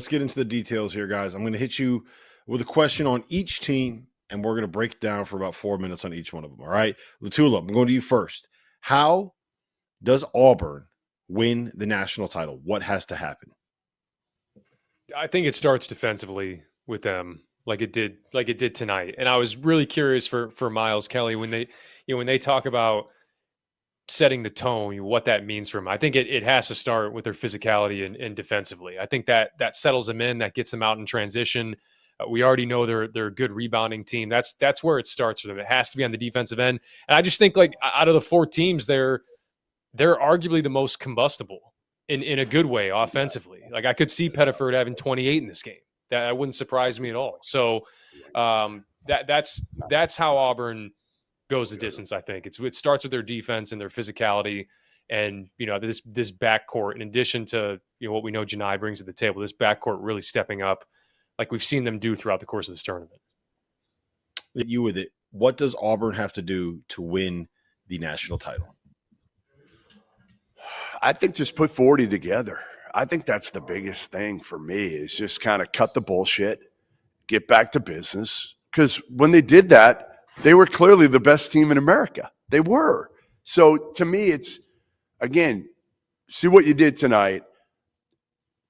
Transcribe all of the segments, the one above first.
Let's get into the details here, guys. I'm going to hit you with a question on each team, and we're going to break it down for about 4 minutes on each one of them. All right, Latula, I'm going to you first. How does Auburn win the national title? What has to happen? I think it starts defensively with them, like it did tonight. And I was really curious for Miles Kelly when they talk about setting the tone, what that means for him. I think it has to start with their physicality and defensively. I think that settles them in, that gets them out in transition. We already know they're a good rebounding team. That's where it starts for them. It has to be on the defensive end. And I just think, like, out of the 4 teams, they're arguably the most combustible in a good way offensively. Like, I could see Pettiford having 28 in this game. That wouldn't surprise me at all. So that's how Auburn goes the distance. I think it starts with their defense and their physicality, and this backcourt. In addition to what we know Janai brings to the table, this backcourt really stepping up, like we've seen them do throughout the course of this tournament. You with it. What does Auburn have to do to win the national title? I think just put 40 together. I think that's the biggest thing for me, is just kind of cut the bullshit, get back to business. Because when they did that, they were clearly the best team in America. They were. So to me, it's, again, see what you did tonight.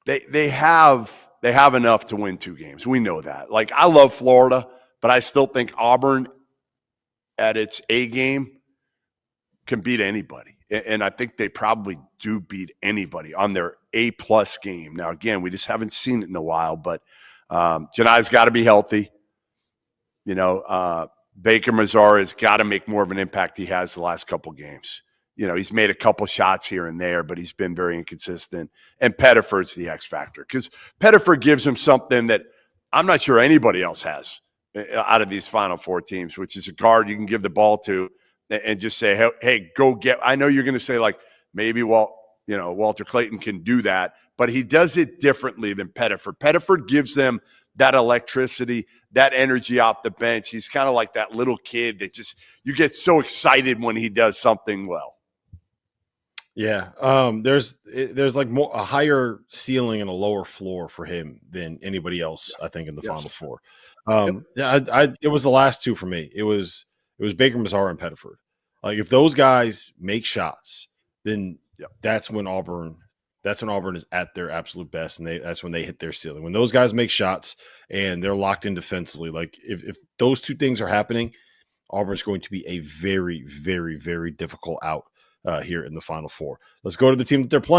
They have enough to win 2 games. We know that. Like, I love Florida, but I still think Auburn at its A game can beat anybody. And I think they probably do beat anybody on their A-plus game. Now, again, we just haven't seen it in a while, but Janai's got to be healthy. Baker Mazara's got to make more of an impact he has the last couple games. He's made a couple shots here and there, but he's been very inconsistent. And Pettiford's the X factor, because Pettiford gives him something that I'm not sure anybody else has out of these Final Four teams, which is a guard you can give the ball to and just say, hey, go get – I know you're going to say, like, maybe Walter Clayton can do that, but he does it differently than Pettiford. Pettiford gives them that electricity, that energy off the bench. He's kind of like that little kid that just – you get so excited when he does something well. Yeah, there's like a higher ceiling and a lower floor for him than anybody else, I think, in the Final Four. It was the last 2 for me. It was Baker Mazara and Pettiford. Like, if those guys make shots, then that's when Auburn is at their absolute best, and that's when they hit their ceiling. When those guys make shots and they're locked in defensively, like if those 2 things are happening, Auburn's going to be a very, very, very difficult out here in the Final Four. Let's go to the team that they're playing.